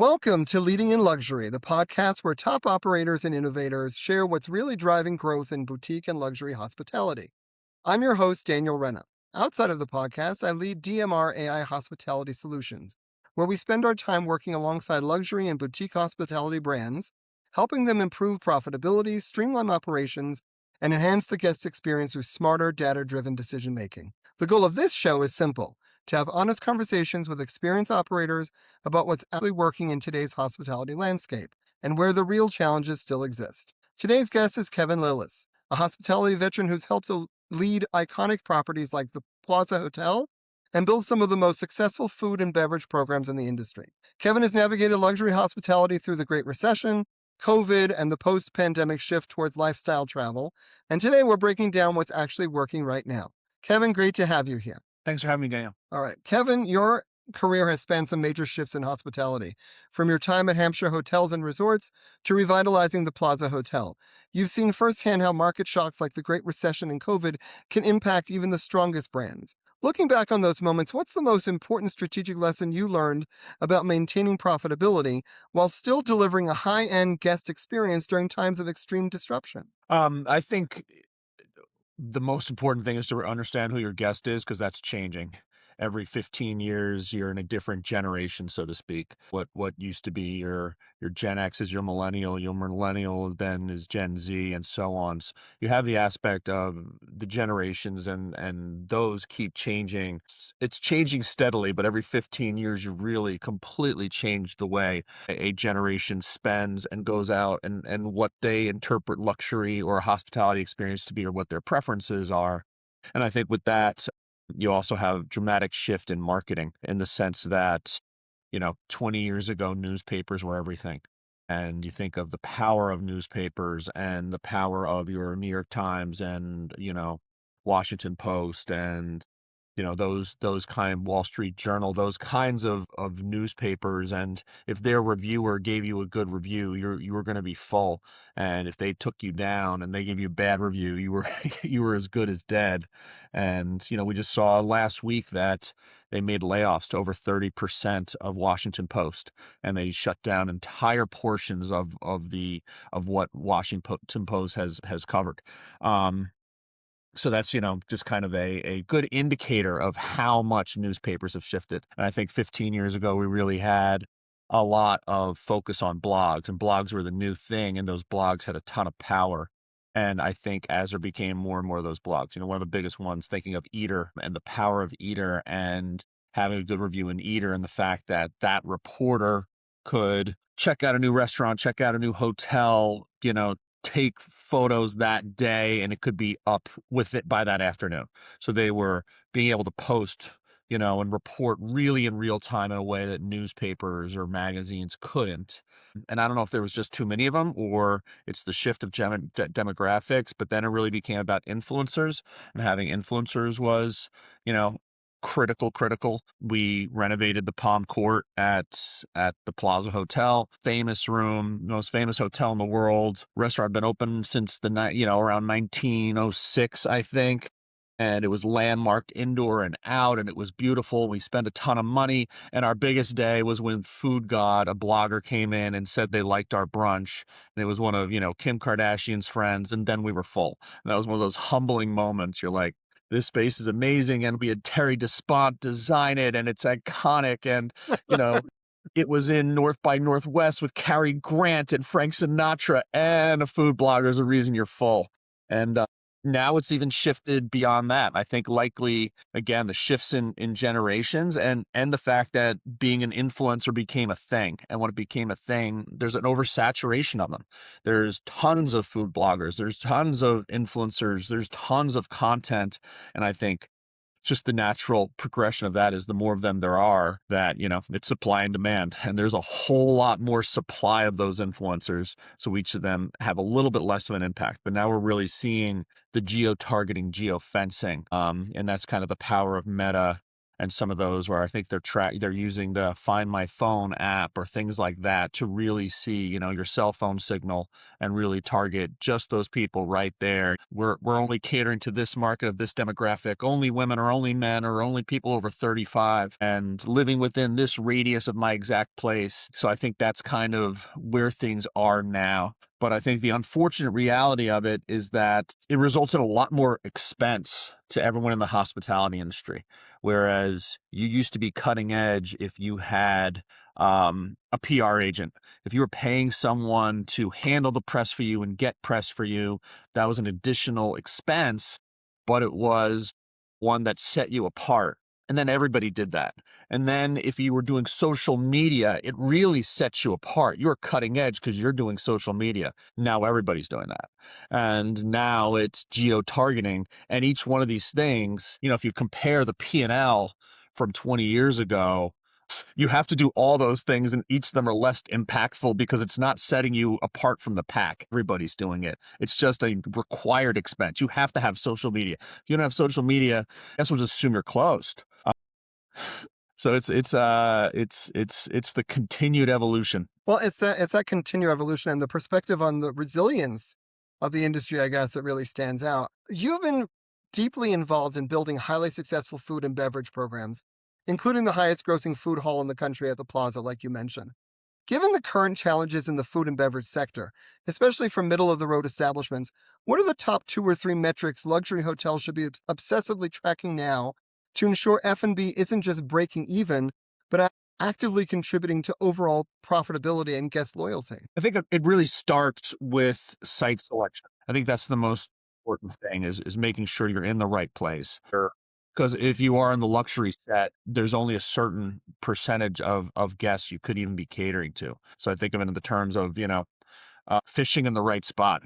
Welcome to Leading in Luxury, the podcast where top operators and innovators share what's really driving growth in boutique and luxury hospitality. I'm your host, Daniel Renna. Outside of the podcast, I lead DMR AI Hospitality Solutions, where we spend our time working alongside luxury and boutique hospitality brands, helping them improve profitability, streamline operations, and enhance the guest experience through smarter, data-driven decision-making. The goal of this show is simple: to have honest conversations with experienced operators about what's actually working in today's hospitality landscape and where the real challenges still exist. Today's guest is Kevin Lillis, a hospitality veteran who's helped to lead iconic properties like the Plaza Hotel and build some of the most successful food and beverage programs in the industry. Kevin has navigated luxury hospitality through the Great Recession, COVID, and the post-pandemic shift towards lifestyle travel, and today we're breaking down what's actually working right now. Kevin, great to have you here. Thanks for having me, Daniel. All right. Kevin, your career has spanned some major shifts in hospitality, from your time at Hampshire Hotels and Resorts to revitalizing the Plaza Hotel. You've seen firsthand how market shocks like the Great Recession and COVID can impact even the strongest brands. Looking back on those moments, what's the most important strategic lesson you learned about maintaining profitability while still delivering a high-end guest experience during times of extreme disruption? I think the most important thing is to understand who your guest is, because that's changing. Every 15 years, you're in a different generation, so to speak. What used to be your Gen X is your millennial then is Gen Z, and so on. So you have the aspect of the generations, and those keep changing. It's changing steadily, but every 15 years, you really completely change the way a generation spends and goes out and what they interpret luxury or hospitality experience to be, or what their preferences are. And I think with that, you also have dramatic shift in marketing, in the sense that, 20 years ago, newspapers were everything. And you think of the power of newspapers and the power of your New York Times and, Washington Post and, those kind, Wall Street Journal, those kinds of newspapers. And if their reviewer gave you a good review, you were going to be full. And if they took you down and they gave you a bad review, you were you were as good as dead. And we just saw last week that they made layoffs to over 30% of Washington Post, and they shut down entire portions of what Washington Post has covered. So that's, just kind of a good indicator of how much newspapers have shifted. And I think 15 years ago, we really had a lot of focus on blogs, and blogs were the new thing, and those blogs had a ton of power. And I think as there became more and more of those blogs, one of the biggest ones, thinking of Eater and the power of Eater and having a good review in Eater, and the fact that that reporter could check out a new restaurant, check out a new hotel, take photos that day, and it could be up with it by that afternoon. So they were being able to post, and report really in real time in a way that newspapers or magazines couldn't. And I don't know if there was just too many of them, or it's the shift of demographics, but then it really became about influencers, and having influencers was, critical. We renovated the Palm Court at the Plaza Hotel, famous room, most famous hotel in the world. Restaurant had been open since the night, around 1906, I think. And it was landmarked indoor and out, and it was beautiful. We spent a ton of money, and our biggest day was when Food God, a blogger, came in and said they liked our brunch, and it was one of, Kim Kardashian's friends, and then we were full. And that was one of those humbling moments. You're like, this space is amazing, and we had Terry Despont design it, and it's iconic, and, it was in North by Northwest with Cary Grant and Frank Sinatra, and a food blogger is a reason you're full. And now it's even shifted beyond that. I think likely, again, the shifts in generations and the fact that being an influencer became a thing. And when it became a thing, there's an oversaturation of them. There's tons of food bloggers. There's tons of influencers. There's tons of content. And I think just the natural progression of that is the more of them there are, that, it's supply and demand. And there's a whole lot more supply of those influencers. So each of them have a little bit less of an impact. But now we're really seeing the geo-targeting, geo-fencing. And that's kind of the power of Meta and some of those where I think they're using the Find My Phone app or things like that to really see, your cell phone signal and really target just those people right there. We're only catering to this market of this demographic, only women or only men or only people over 35 and living within this radius of my exact place. So I think that's kind of where things are now. But I think the unfortunate reality of it is that it results in a lot more expense to everyone in the hospitality industry. Whereas you used to be cutting edge if you had a PR agent. If you were paying someone to handle the press for you and get press for you, that was an additional expense, but it was one that set you apart. And then everybody did that. And then if you were doing social media, it really sets you apart. You're cutting edge because you're doing social media. Now everybody's doing that. And now it's geo-targeting. And each one of these things, if you compare the P&L from 20 years ago, you have to do all those things, and each of them are less impactful because it's not setting you apart from the pack. Everybody's doing it. It's just a required expense. You have to have social media. If you don't have social media, I guess we'll just assume you're closed. So it's the continued evolution. Well, it's that continued evolution and the perspective on the resilience of the industry, I guess, that really stands out. You've been deeply involved in building highly successful food and beverage programs, including the highest grossing food hall in the country at the Plaza, like you mentioned. Given the current challenges in the food and beverage sector, especially for middle of the road establishments, what are the top 2 or 3 metrics luxury hotels should be obsessively tracking now to ensure F&B isn't just breaking even, but actively contributing to overall profitability and guest loyalty? I think it really starts with site selection. I think that's the most important thing is making sure you're in the right place. Because if you are in the luxury set, there's only a certain percentage of guests you could even be catering to. So I think of it in the terms of, fishing in the right spot.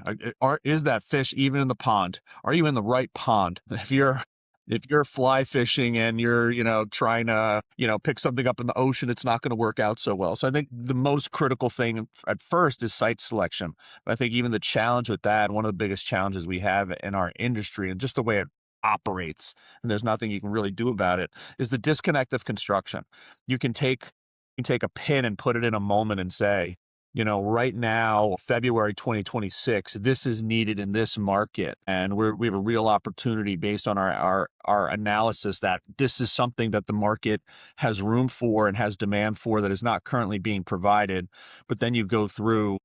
Is that fish even in the pond? Are you in the right pond? If you're fly fishing and you're, trying to, pick something up in the ocean, it's not going to work out so well. So I think the most critical thing at first is site selection. But I think even the challenge with that, one of the biggest challenges we have in our industry and just the way it operates, and there's nothing you can really do about it, is the disconnect of construction. You can take a pin and put it in a moment and say, right now, February 2026, this is needed in this market. And we have a real opportunity based on our analysis that this is something that the market has room for and has demand for that is not currently being provided. But then you go through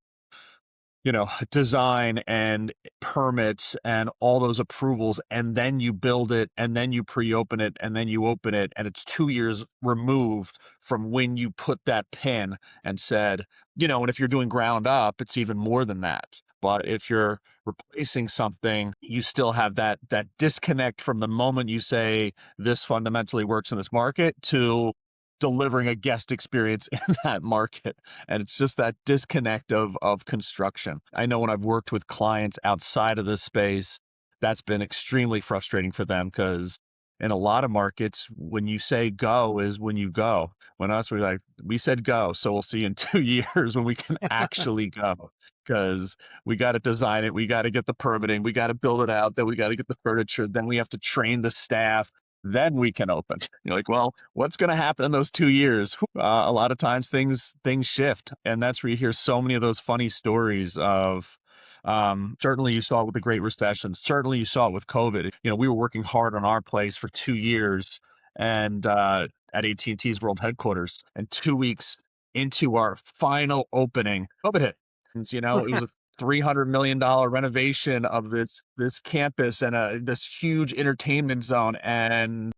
design and permits and all those approvals, and then you build it, and then you pre-open it, and then you open it, and it's 2 years removed from when you put that pin and said, and if you're doing ground up, it's even more than that. But if you're replacing something, you still have that disconnect from the moment you say this fundamentally works in this market to delivering a guest experience in that market. And it's just that disconnect of construction. I know when I've worked with clients outside of this space, that's been extremely frustrating for them because in a lot of markets, when you say go is when you go. When us, we're like, we said go, so we'll see you in 2 years when we can actually go. Because we got to design it, we got to get the permitting, we got to build it out, then we got to get the furniture, then we have to train the staff, then we can open. You're like, well, what's going to happen in those 2 years? A lot of times things shift. And that's where you hear so many of those funny stories of, certainly you saw it with the Great Recession. Certainly you saw it with COVID. We were working hard on our place for 2 years and at AT&T's world headquarters, and 2 weeks into our final opening, COVID hit. And, it was a $300 million renovation of this campus and this huge entertainment zone. And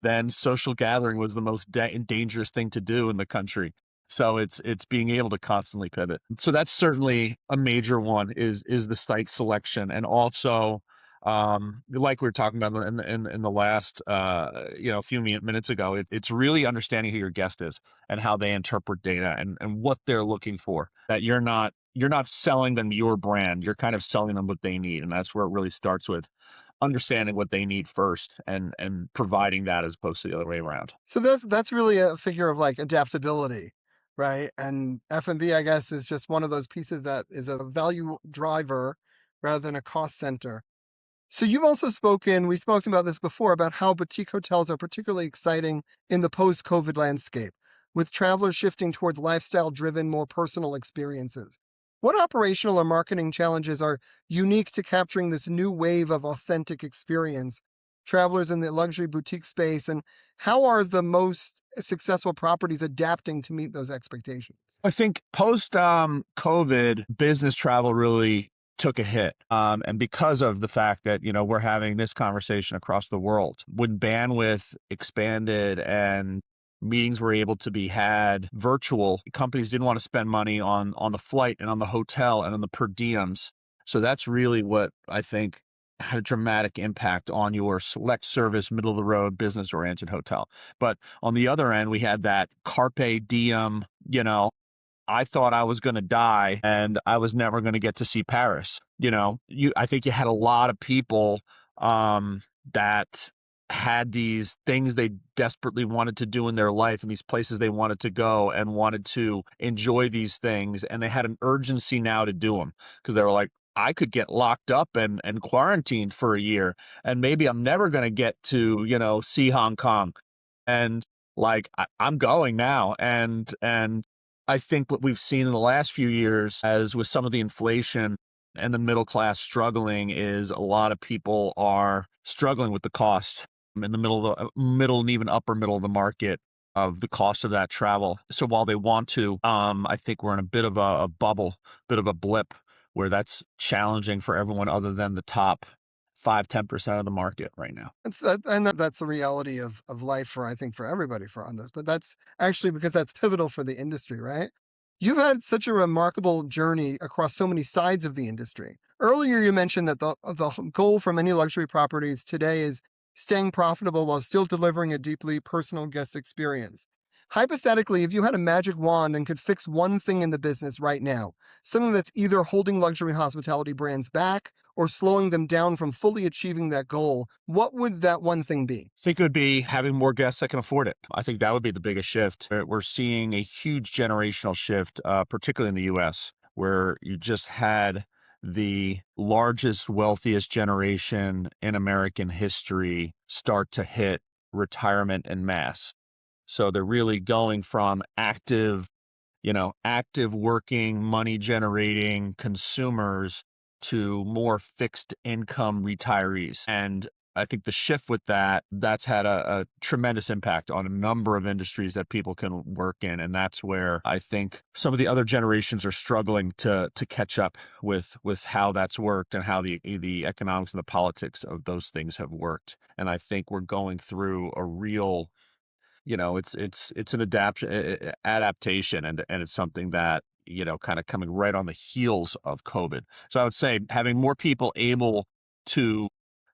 then social gathering was the most dangerous thing to do in the country. So it's being able to constantly pivot. So that's certainly a major one is the site selection. And also, like we were talking about in the last, few minutes ago, it's really understanding who your guest is and how they interpret data and what they're looking for. That you're not selling them your brand. You're kind of selling them what they need. And that's where it really starts with understanding what they need first and providing that as opposed to the other way around. So that's really a figure of like adaptability, right? And F&B, I guess, is just one of those pieces that is a value driver rather than a cost center. So you've also spoken, we've spoken about this before, about how boutique hotels are particularly exciting in the post-COVID landscape, with travelers shifting towards lifestyle-driven, more personal experiences. What operational or marketing challenges are unique to capturing this new wave of authentic experience, travelers in the luxury boutique space, and how are the most successful properties adapting to meet those expectations? I think post COVID, business travel really took a hit. And because of the fact that, we're having this conversation across the world, when bandwidth expanded and meetings were able to be had virtual, companies didn't want to spend money on the flight and on the hotel and on the per diems. So that's really what I think had a dramatic impact on your select service, middle of the road, business oriented hotel. But on the other end, we had that carpe diem, I thought I was going to die and I was never going to get to see Paris. I think you had a lot of people that had these things they desperately wanted to do in their life and these places they wanted to go and wanted to enjoy these things. And they had an urgency now to do them because they were like, I could get locked up and quarantined for a year and maybe I'm never going to get to, see Hong Kong. And like, I'm going now. And I think what we've seen in the last few years, as with some of the inflation and the middle class struggling, is a lot of people are struggling with the cost in the middle and even upper middle of the market of the cost of that travel. So while they want to, I think we're in a bit of a bubble, bit of a blip where that's challenging for everyone other than the top 5-10% of the market right now. That's the reality of life for, I think, for everybody for on this. But that's actually because that's pivotal for the industry, right? You've had such a remarkable journey across so many sides of the industry. Earlier, you mentioned that the goal for many luxury properties today is staying profitable while still delivering a deeply personal guest experience. Hypothetically, if you had a magic wand and could fix one thing in the business right now, something that's either holding luxury hospitality brands back or slowing them down from fully achieving that goal, what would that one thing be? I think it would be having more guests that can afford it. I think that would be the biggest shift. We're seeing a huge generational shift, particularly in the US, where you just had the largest, wealthiest generation in American history start to hit retirement en masse. So they're really going from active working, money generating consumers to more fixed income retirees. And I think the shift with that's had a tremendous impact on a number of industries that people can work in. And that's where I think some of the other generations are struggling to catch up with how that's worked and how the economics and the politics of those things have worked. And I think we're going through a real it's an adaptation, and it's something that, kind of coming right on the heels of COVID. So I would say having more people able to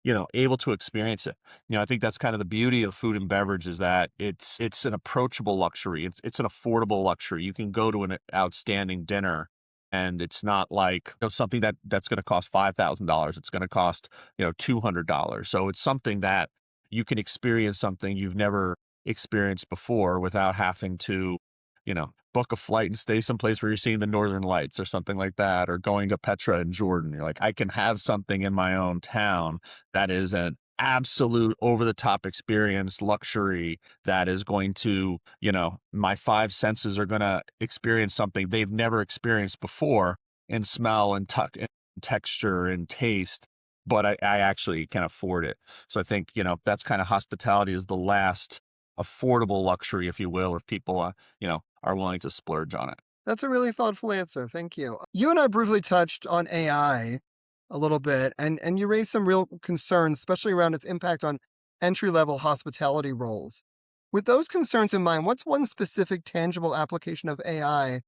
experience it. I think that's kind of the beauty of food and beverage, is that it's an approachable luxury. It's an affordable luxury. You can go to an outstanding dinner and it's not like, something that's going to cost $5,000. It's going to cost, $200. So it's something that you can experience, something you've never experienced before, without having to, book a flight and stay someplace where you're seeing the Northern Lights or something like that, or going to Petra in Jordan. You're like, I can have something in my own town that is an absolute over the top experience, luxury, that is going to, my five senses are going to experience something they've never experienced before in smell and and texture and taste, but I actually can afford it. So I think, that's kind of hospitality, is the last affordable luxury, if you will, if people, are willing to splurge on it. That's a really thoughtful answer. Thank you. You and I briefly touched on AI a little bit, and you raised some real concerns, especially around its impact on entry level hospitality roles. With those concerns in mind, what's one specific tangible application of AI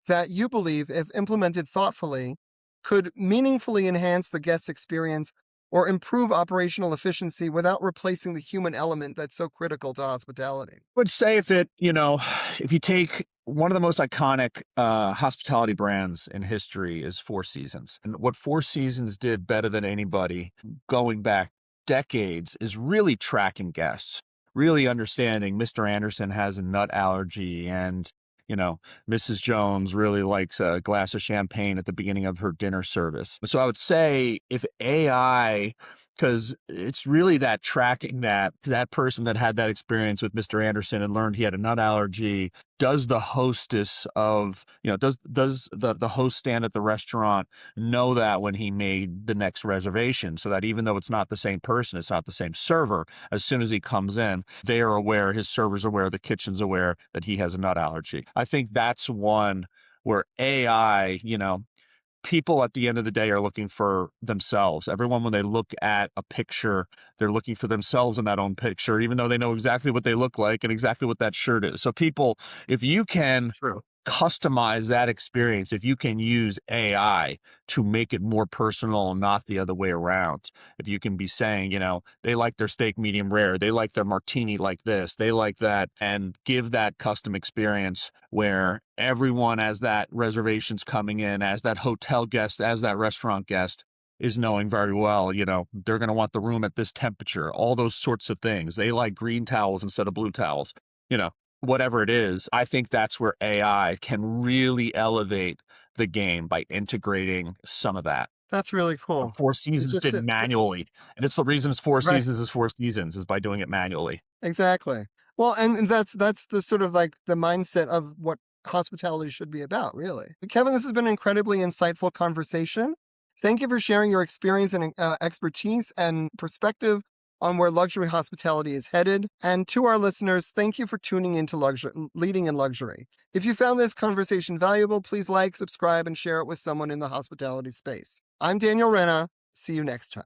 that you believe, if implemented thoughtfully, could meaningfully enhance the guest experience or improve operational efficiency without replacing the human element that's so critical to hospitality? Would say if you take one of the most iconic hospitality brands in history is Four Seasons. And what Four Seasons did better than anybody going back decades is really tracking guests, really understanding Mr. Anderson has a nut allergy, and Mrs. Jones really likes a glass of champagne at the beginning of her dinner service. So I would say if AI because it's really that tracking that person that had that experience with Mr. Anderson and learned he had a nut allergy. Does the hostess of, does the host stand at the restaurant know that when he made the next reservation, so that even though it's not the same person, it's not the same server, as soon as he comes in, they are aware, his server's aware, the kitchen's aware that he has a nut allergy. I think that's one where AI, people at the end of the day are looking for themselves. Everyone, when they look at a picture, they're looking for themselves in that own picture, even though they know exactly what they look like and exactly what that shirt is. So people, if you can True. customize that experience, if you can use AI to make it more personal and not the other way around, if you can be saying, they like their steak medium rare, they like their martini like this, they like that, and give that custom experience where everyone, as that reservation's coming in, as that hotel guest, as that restaurant guest, is knowing very well, they're going to want the room at this temperature, all those sorts of things. They like green towels instead of blue towels, you know, whatever it is. I think that's where AI can really elevate the game by integrating some of that. That's really cool. Four It's Seasons just did manually. And it's the reason it's Four right. Seasons is Four Seasons is by doing it manually. Exactly. Well, and that's the sort of like the mindset of what hospitality should be about, really. Kevin, this has been an incredibly insightful conversation. Thank you for sharing your experience and expertise and perspective on where luxury hospitality is headed. And to our listeners, thank you for tuning into Leading in Luxury. If you found this conversation valuable, please like, subscribe, and share it with someone in the hospitality space. I'm Daniel Renna. See you next time.